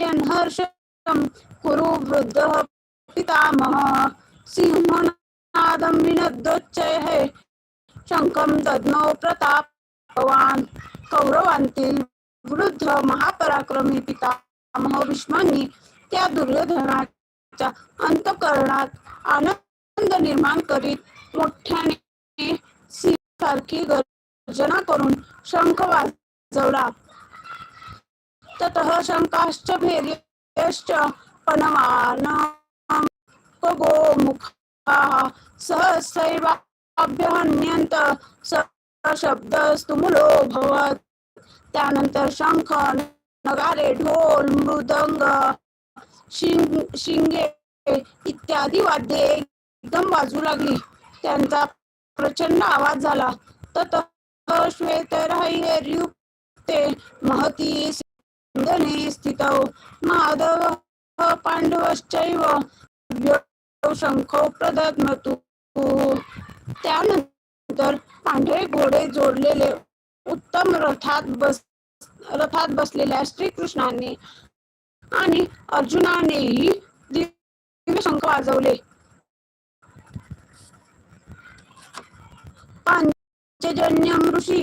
हर्षं कुरु वृद्धः पितामहः सिंहनादं विनद्योच्चैः शंखं दद्मौ प्रतापवान. कौरवांतील वृद्ध महापराक्रमी पितामह भीष्मांनी त्या दुर्योधनाच्या अंतःकरणात आनंद निर्माण करीत मोठ्याने सिंहासारखी गर्जना करून शंख वाजवला. ततः शंखाश्च भैर्यश्च पणवानकं गोमुखाः सहसैवाभ्यहन्यन्त सशब्दस्तुमुलो भवत्. त्यानंतर शंख, नगारे, ढोल, मृदंग, शिंगे इत्यादी वाद्ये एकदम वाजू लागली. त्यांचा प्रचंड आवाज झाला. ततः श्वेतराह्ययुक्ते महती सिंधने स्थितौ माधवः पांडवश्चैव शंखो प्रदद्मतु. त्यानंतर पांढरे घोडे जोडलेले उत्तम रथात बसलेल्या श्रीकृष्णाने आणि अर्जुनानेही दिव्य शंख वाजवले. पांचजन्य ऋषी